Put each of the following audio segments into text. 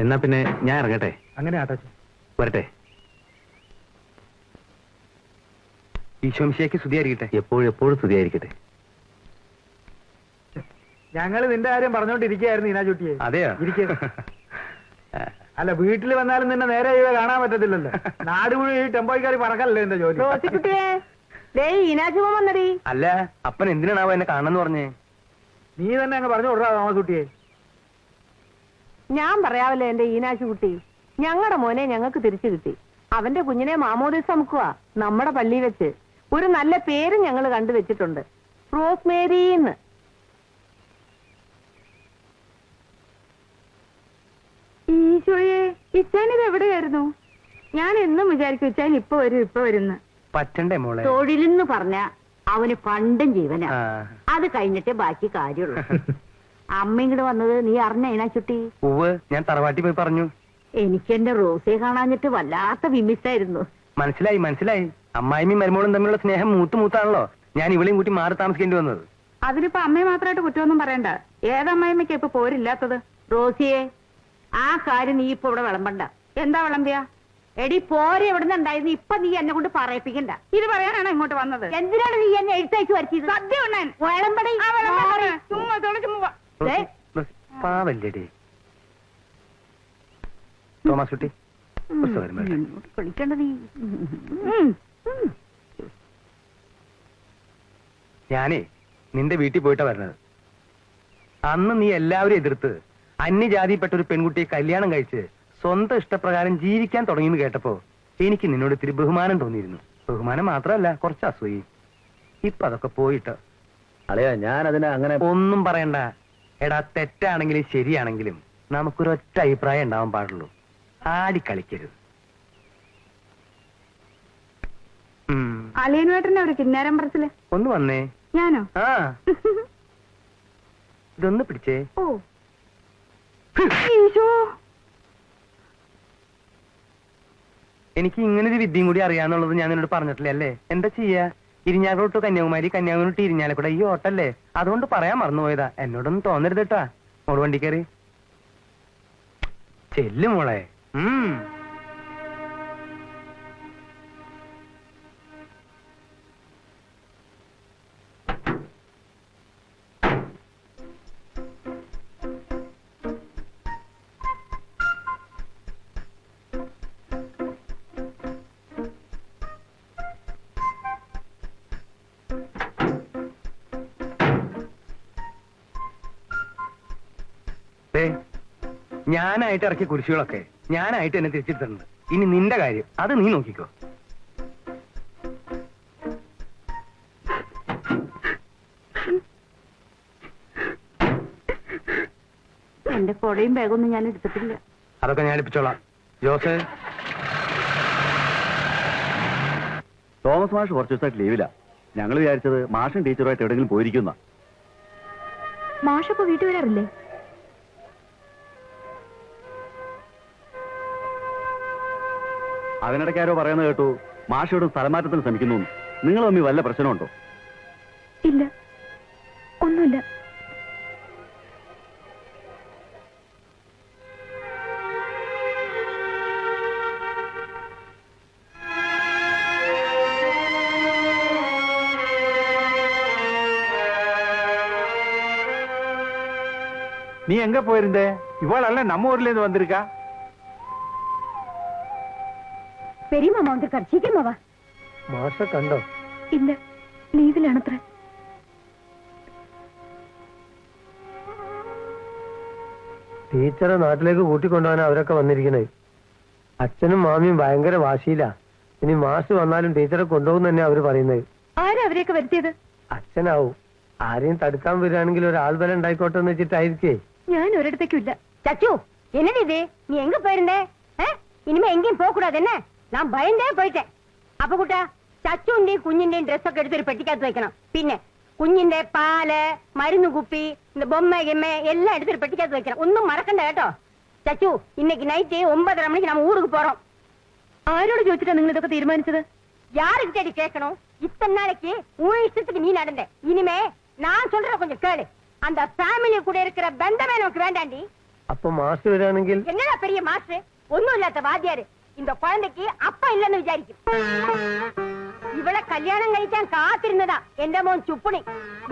എന്നാ പിന്നെ ഞാൻ ഇറങ്ങട്ടെ. അങ്ങനെ ആട്ടോ. വരട്ടെ. ഈശോമിശിഹായ്ക്ക് സ്തുതിയായിരിക്കട്ടെ. എപ്പോഴും സ്തുതിയായിരിക്കട്ടെ. ഞങ്ങൾ നിന്റെ കാര്യം പറഞ്ഞോണ്ടിരിക്കുകയായിരുന്നു ഈനാചുട്ടിയെ. അതെയോ? അല്ല, വീട്ടിൽ വന്നാലും നിന്നെ നേരെ കാണാൻ പറ്റത്തില്ലല്ലോ. നാട് മുഴുവൻ ഈ ടെമ്പോയ്ക്കാരി പറക്കല്ലേ എന്റെ ജോലി. അല്ല, അപ്പൻ എന്തിനാണാവോ എന്നെ കാണണമെന്ന് പറഞ്ഞേ? നീ തന്നെ അങ്ങ് പറഞ്ഞു കൊടുക്കാ തോമസുട്ടിയെ. ഞാൻ പറയാവല്ലോ എന്റെ ഈനാശുകുട്ടി, ഞങ്ങളുടെ മോനെ ഞങ്ങൾക്ക് തിരിച്ചു കിട്ടി. അവന്റെ കുഞ്ഞിനെ മാമോദിസ മുക്കുക നമ്മുടെ പള്ളി വെച്ച്. ഒരു നല്ല പേര് ഞങ്ങൾ കണ്ടുവച്ചിട്ടുണ്ട്, റോസ്മേരിന്ന്. ഈശോയെ, ഇച്ചാനിത് എവിടെയായിരുന്നു? ഞാൻ എന്നും വിചാരിക്കും ഇച്ചാൻ ഇപ്പൊ വരുന്ന. പറ്റണ്ടേ മോളെ? തൊഴിലെന്ന് പറഞ്ഞ അവന് പണ്ടും ജീവനാ. അത് കഴിഞ്ഞിട്ടേ ബാക്കി കാര്യമുള്ളൂ. അമ്മ ഇങ്ങോട്ട് വന്നത് നീ അറിഞ്ഞ ഈനാച്ചുട്ടി? ഞാൻ തറവാട്ടി പോയി പറഞ്ഞു. എനിക്ക് എന്റെ റോസയെ കാണാഞ്ഞിട്ട് വല്ലാത്ത വിമിസായിരുന്നു. മനസ്സിലായി. അമ്മായിയും മരുമോളും തമ്മിലുള്ള സ്നേഹം മൂത്താണല്ലോ. ഞാൻ ഇവളെയും കൂട്ടി മാറി താമസിക്കേണ്ടി വന്നത്. അതിനിപ്പോ അമ്മയെ മാത്രമായിട്ട് കുറ്റമൊന്നും പറയണ്ട. ഏതമ്മയമ്മയ്ക്ക് ഇപ്പൊ പോരില്ലാത്തത്? റോസിയെ, ആ കാര്യം നീ ഇപ്പൊ ഇവിടെ വിളമ്പണ്ട. എന്താ വിളമ്പിയ? എടി പോരെ എവിടുന്ന് ഉണ്ടായിരുന്നു, ഇപ്പൊ നീ എന്നെ കൊണ്ട് പറയിപ്പിക്കണ്ട. ഇത് പറയാനാണ് ഇങ്ങോട്ട് വന്നത്. എന്തിനാണ് നീ എന്നെ എഴുത്തയച്ചു വരുത്തിയത്? സദ്യ ഉണ്ണാൻ വിളമ്പടി. പാവല്ലേടി തോമസുട്ടി, കളിക്കണ്ട നീ. ഞാനേ നിന്റെ വീട്ടിൽ പോയിട്ടാ വരണത്. അന്ന് നീ എല്ലാവരും എതിർത്ത് അന്യജാതിപ്പെട്ട ഒരു പെൺകുട്ടിയെ കല്യാണം കഴിച്ച് സ്വന്തം ഇഷ്ടപ്രകാരം ജീവിക്കാൻ തുടങ്ങിയെന്ന് കേട്ടപ്പോ എനിക്ക് നിന്നോട് ഇത്തിരി ബഹുമാനം തോന്നിയിരുന്നു. ബഹുമാനം മാത്രമല്ല, കുറച്ച് അസൂയി. ഇപ്പൊ അതൊക്കെ പോയിട്ട് അളയാ, ഞാൻ അതിനെ അങ്ങനെ ഒന്നും പറയണ്ട. എടാ, തെറ്റാണെങ്കിലും ശരിയാണെങ്കിലും നമുക്കൊരൊറ്റ അഭിപ്രായം ഉണ്ടാവാൻ പാടുള്ളൂ. ആടിക്കളിക്കരുത്. അളിയനുവേട്ടനെ ഒരു കിന്നാരം പറച്ചില്. ഒന്ന് വന്നേ. ഞാനോ? ആ, ഇതൊന്ന് പിടിച്ചേ. ഓ ഈശോ, എനിക്ക് ഇങ്ങനൊരു വിദ്യയും കൂടി അറിയാന്നുള്ളത് ഞാൻ നിന്നോട് പറഞ്ഞിട്ടില്ലേ അല്ലേ? എന്താ ചെയ്യാ? ഇരിഞ്ഞാലോട്ട് കന്യാകുമാരി, കന്യാകുമാരി ഇരിഞ്ഞാലക്കൂടെ ഈ ഓട്ടല്ലേ. അതുകൊണ്ട് പറയാൻ മറന്നുപോയതാ. എന്നോടൊന്നും തോന്നരുത് കേട്ടാ. മോള് വണ്ടി കയറി ചെല്ലു മോളെ. ഞാനായിട്ട് ഇറക്കിയ കുരിശുകളൊക്കെ ഞാനായിട്ട് എന്നെ തിരിച്ചെടുത്തിട്ടുണ്ട്. ഇനി നിന്റെ കാര്യം അത് നീ നോക്കിക്കോ. എന്റെ കൊടയും ബാഗൊന്നും ഞാൻ എടുത്തിട്ടില്ല. അതൊക്കെ ഞാൻ എടുപ്പിച്ചോളാം. ജോസ്, തോമസ് മാഷ് കുറച്ച് ദിവസമായിട്ട് ലീവില്ല. ഞങ്ങൾ വിചാരിച്ചത് മാഷും ടീച്ചറുമായിട്ട് എവിടെയെങ്കിലും പോയിരിക്കുന്ന. മാഷപ്പോ വീട്ടിൽ വരാറില്ലേ? അതിനിടയ്ക്ക് ആരോ പറയുന്നത് കേട്ടു മാഷയോട് സ്ഥലമാറ്റത്തിന് ശ്രമിക്കുന്നു. നിങ്ങൾ തമ്മിൽ വല്ല പ്രശ്നമുണ്ടോ? ഇല്ല, ഒന്നുമില്ല. நீ எங்க போயிருந்த? இவளல்ல நம்ம ஊர்ல இருந்து வந்திருக்கா. பெரியம்மா வந்திருக்காரு, சீக்கிரமா வா. മാഷ കണ്ടോ? ഇല്ല, ലീവിലാണത്ര. ടീച്ചറെ നാട്ടിലേക്ക് കൂട്ടിക്കൊണ്ടുപോകാൻ അവരൊക്കെ വന്നിരിക്കണേ. അച്ഛനും മാമിയും ഭയങ്കര വാശിയില്ല. ഇനി മാഷ് വന്നാലും ടീച്ചറെ കൊണ്ടുപോകും തന്നെ അവര് പറയുന്നത്. ആരാ അവരെയൊക്കെ വരുത്തിയത്? അച്ഛനാവും. ആരെയും തടുക്കാൻ വരികയാണെങ്കിൽ ഒരാൾ ബലം ഉണ്ടായിക്കോട്ടെ എന്ന് വെച്ചിട്ടായിരിക്കേ. ഞാൻ ഒരിടത്തേക്കും ഇല്ല. ചച്ചു, என்னது இது? நீ எங்க போயிருந்தே? இனிமே எங்கேயும் போக கூடாது என்ன? நான் பயந்தே போயிட்டேன். அப்ப கூட்டா ചച്ചുന്റെയും കുഞ്ഞിന്റെയും ഡ്രസ്സൊക്കെ എടുത്തൊരു പെട്ടിക്കകത്ത് വെക്കണം. പിന്നെ കുഞ്ഞിന്റെ പാല്, മരുന്ന് കുപ്പി, ബൊമ്മ ഗെമ്മ എല്ലാം എടുത്തൊരു പെട്ടിക്കകത്ത് വെക്കണം. ഒന്നും മറക്കണ്ട കേട്ടോ. ചച്ചു, ഇന്നേക്ക് നൈറ്റ് 9:30 മണിക്ക് നമ്മ ഊருக்கு போறோம். ആരോട് ചോദിച്ചിട്ടാ നിങ്ങൾ ഇതൊക്കെ തീരുമാനിച്ചത്? யாருக்கிட்டடி கேட்கணும்? இத்தனை நாளைக்கு உன் இஷ்டத்துக்கு நீ நடந்த. இனிமே நான் சொல்ற கொஞ்சம் கேளு. அந்த ஃபேமிலி கூட இருக்கிற பந்தமே நமக்கு வேண்டாண்டி. അപ്പൊ മാസ്റ്റർ വരാണെങ്കിൽ என்னடா பெரிய மாஸ்டர் ஒண்ணும் இல்லாத வாத்தியாரு இந்த குழந்தைக்கு அப்பா இல்லன்னு விசாரிக்கும் ഇവളെ കല്യാണം കഴിക്കാൻ കാത്തിരുന്നതാ എന്റെ മോൻ ചുപ്പണി.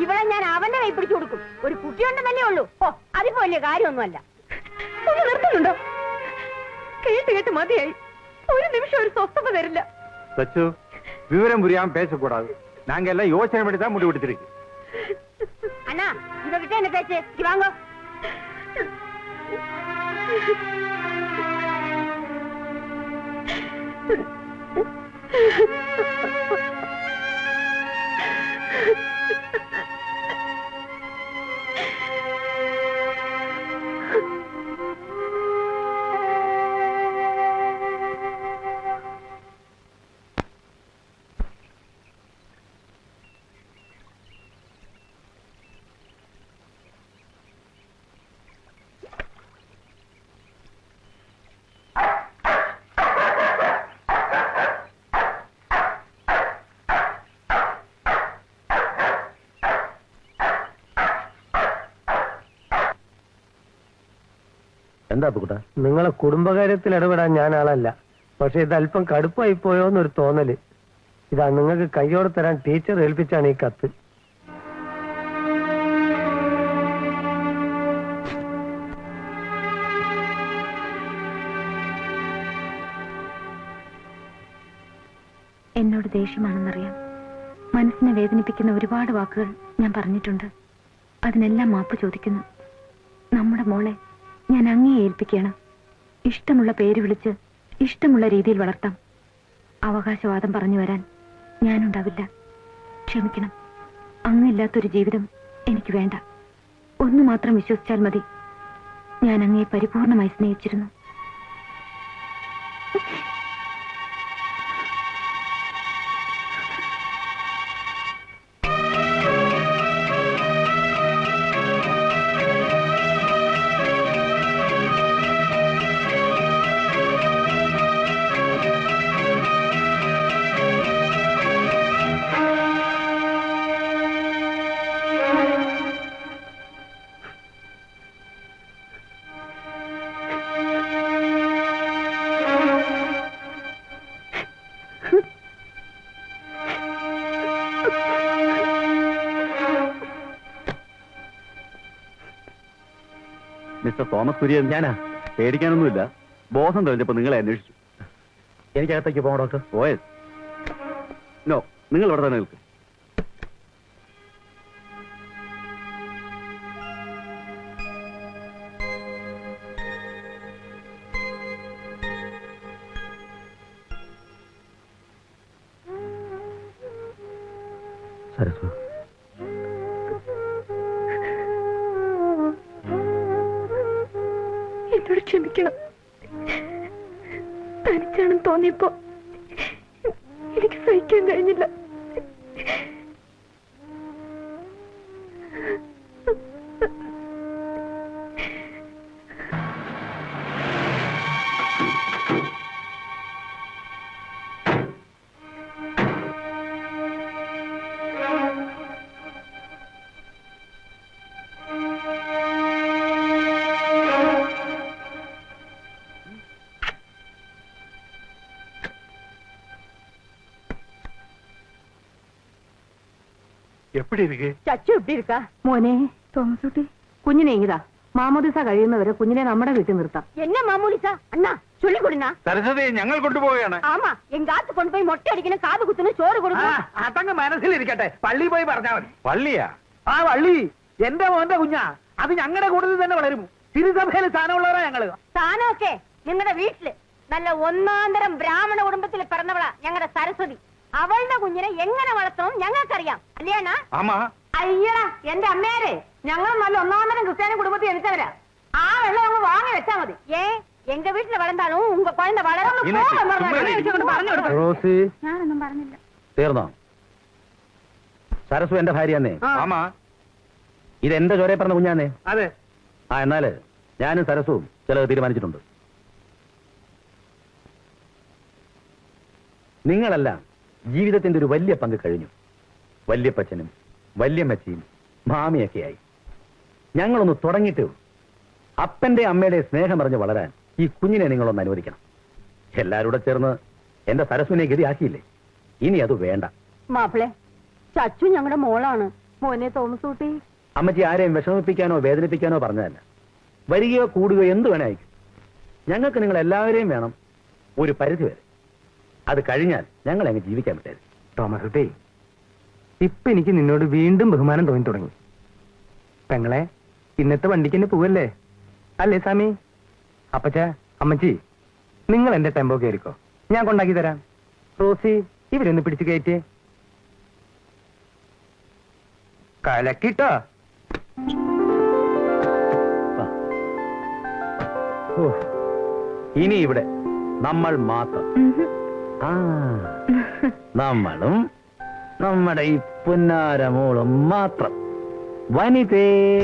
ഇവളെ ഞാൻ അവന്റെ കൈ പിടിച്ചു കൊടുക്കും. ഒരു കുട്ടിയുണ്ടെന്നല്ലേ ഉള്ളൂ. ഓ അതിപ്പോ വലിയ കാര്യമൊന്നുമല്ല. ഒന്ന് നിർത്തുന്നുണ്ടോ? കേട്ട് കേട്ട് മതിയായി. ഒരു നിമിഷം ഒരു സ്വസ്ഥത തരില്ല. സച്ചു വിവരം പുരിയാൻ പേശക്കൂടാது. நாங்க எல்லாம் யோசனை பண்ணி தான் முடிவு எடுத்திருக்கு. அண்ணா இவகிட்ட என்ன பேச்சு? வாங்க. എന്താ അപ്പുകുട്ടാ? നിങ്ങളെ കുടുംബകാര്യത്തിൽ ഇടപെടാൻ ഞാൻ ആളല്ല. പക്ഷെ ഇത് അല്പം കടുപ്പായി പോയോന്നൊരു തോന്നല്. ഇതാ നിങ്ങൾക്ക് കയ്യോടെ തരാൻ ടീച്ചർ ഏൽപ്പിച്ചാണ് ഈ കത്ത്. എന്നോട് ദേഷ്യമാണെന്നറിയാം. മനസ്സിനെ വേദനിപ്പിക്കുന്ന ഒരുപാട് വാക്കുകൾ ഞാൻ പറഞ്ഞിട്ടുണ്ട്. അതിനെല്ലാം മാപ്പ് ചോദിക്കുന്നു. നമ്മുടെ മോളെ ഞാൻ അങ്ങേ ഏൽപ്പിക്കുകയാണ്. ഇഷ്ടമുള്ള പേര് വിളിച്ച് ഇഷ്ടമുള്ള രീതിയിൽ വളർത്താം. അവകാശവാദം പറഞ്ഞു വരാൻ ഞാനുണ്ടാവില്ല. ക്ഷമിക്കണം. അങ്ങില്ലാത്തൊരു ജീവിതം എനിക്ക് വേണ്ട. ഒന്നു മാത്രം വിശ്വസിച്ചാൽ മതി. ഞാൻ അങ്ങേ പരിപൂർണമായി സ്നേഹിച്ചിരുന്നു. Mister Thomas Kurian. ഞാനാ. പേടിക്കാനൊന്നുമില്ല. ബോധം തെളിഞ്ഞപ്പോ നിങ്ങളെ അന്വേഷിച്ചു. എനിക്കകത്തേക്ക് പോകാം ഡോക്ടർ. ഓയസ്. നോ, നിങ്ങൾ ഇവിടെ തന്നെ നിൽക്കും. സരസ്വ, എന്നോട് ക്ഷമിക്കണം. തനിച്ചാണെന്ന് തോന്നിയപ്പോ എനിക്ക് സഹിക്കാൻ കഴിഞ്ഞില്ല. எப்படி இருக்கு? ചച്ചു எப்படி இருக்கா? മോനെ തോമസ് കുട്ടി, കുഞ്ഞിനെ ഇങ്ങതാ. മാമോദിസ കഴിയുന്നവരെ കുഞ്ഞിനെ നമ്മുടെ വീട്ടിൽ നിർത്താം. என்ன மாமூலிசா? அண்ணா சொல்லி கொடுண்ணா. സരസ്വതി, ഞങ്ങൾ കൊണ്ടുപോവുകയാണ്. ஆமா, எங்க ஆத்து கொண்டு போய் மொட்டை அடிக்கணும், காது குத்தணும், சோறு கொடுக்கணும். അതങ്ങ് മനസ്സിലിരിക്കട്ടെ. പള്ളി പോയി പറഞ്ഞാൽ മതി. പള്ളിയാ? ആ വള്ളി എന്റെ മോന്റെ കുഞ്ഞാ. അത് ഞങ്ങളുടെ കൂടുതൽ തന്നെ വളരും. തിരുസഭയിൽ സ്ഥാനമുള്ളവരാ ഞങ്ങള്. സ്ഥാനമൊക്കെ നിങ്ങളുടെ വീട്ടില് നല്ല ഒന്നാന്തരം ബ്രാഹ്മണ കുടുംബത്തിൽ പിറന്നവളാ ഞങ്ങളുടെ സരസ്വതി. അവളുടെ കുഞ്ഞിനെ എങ്ങനെ വളർത്തണം ഞങ്ങൾക്കറിയാം, അല്ലയാണ? ആമാ. അയ്യടാ എന്റെ അമ്മേരെ, ഞങ്ങൾ നല്ല ഒന്നാന്തരം ക്രിസ്ത്യാനി കുടുംബത്തിൽ ജനിച്ചവരാ. ആ വെള്ളം അങ്ങ് വാങ്ങി വെച്ചാ മതി. എങ്ക വീട്ടിൽ വളർന്നാലും ഉങ്ക കുഴந்தை വളർന്നു പറഞ്ഞു കൊടുക്കും. റോസി, ഞാനൊന്നും പറഞ്ഞില്ല. തീർന്നോ? സരസ്വ എന്റെ ഭാര്യയാന്നേ. ആമാ. ഇതെന്റെ ചോരയെ പറഞ്ഞ കുഞ്ഞാന്നേ. അതെ. ആ, എന്നാല് ഞാനും സരസ്വവും ചിലത് തീരുമാനിച്ചിട്ടുണ്ട്. നിങ്ങളെല്ലാം ജീവിതത്തിന്റെ ഒരു വലിയ പങ്ക് കഴിഞ്ഞു. വല്യപ്പച്ചനും വല്യമ്മച്ചിയും മാമിയൊക്കെയായി. ഞങ്ങളൊന്ന് തുടങ്ങിയിട്ടേ ഉള്ളൂ. അപ്പന്റെ അമ്മയുടെ സ്നേഹം അറിഞ്ഞ് വളരാൻ ഈ കുഞ്ഞിനെ നിങ്ങളൊന്ന് അനുവദിക്കണം. എല്ലാവരും കൂടെ ചേർന്ന് എന്റെ സരസ്വിനെ ഗതിയാക്കിയില്ലേ, ഇനി അത് വേണ്ട. മാപ്പിളെ, ചച്ചു ഞങ്ങളുടെ മോളാണ്. മോനെ തോമസ് കുട്ടി. അമ്മച്ചി ആരെയും വിഷമിപ്പിക്കാനോ വേദനിപ്പിക്കാനോ പറഞ്ഞതല്ല. വരികയോ കൂടുകയോ എന്ത് വേണേ അയക്കും. ഞങ്ങൾക്ക് നിങ്ങൾ എല്ലാവരെയും വേണം ഒരു പരിധി വരെ. അത് കഴിഞ്ഞാൽ ഞങ്ങൾ അങ്ങ് ജീവിക്കാൻ പറ്റരുത്. തോമസ് കുട്ടി, ഇപ്പൊ എനിക്ക് നിന്നോട് വീണ്ടും ബഹുമാനം തോന്നി തുടങ്ങി. പെങ്ങളെ, ഇന്നത്തെ വണ്ടിക്ക് തന്നെ പോവല്ലേ? അല്ലേ സ്വാമി? അപ്പച്ച, അമ്മച്ചി, നിങ്ങൾ എന്റെ ടെമ്പോ കയറിക്കോ, ഞാൻ കൊണ്ടാക്കി തരാം. റോസി, ഇവരൊന്ന് പിടിച്ചു കയറ്റേ. കലക്കിട്ടോ. ഇനി ഇവിടെ നമ്മൾ മാത്രം. ആ, നമ്മളും നമ്മുടെ ഈ പുന്നാരമോളും മാത്രം. വനിതേ.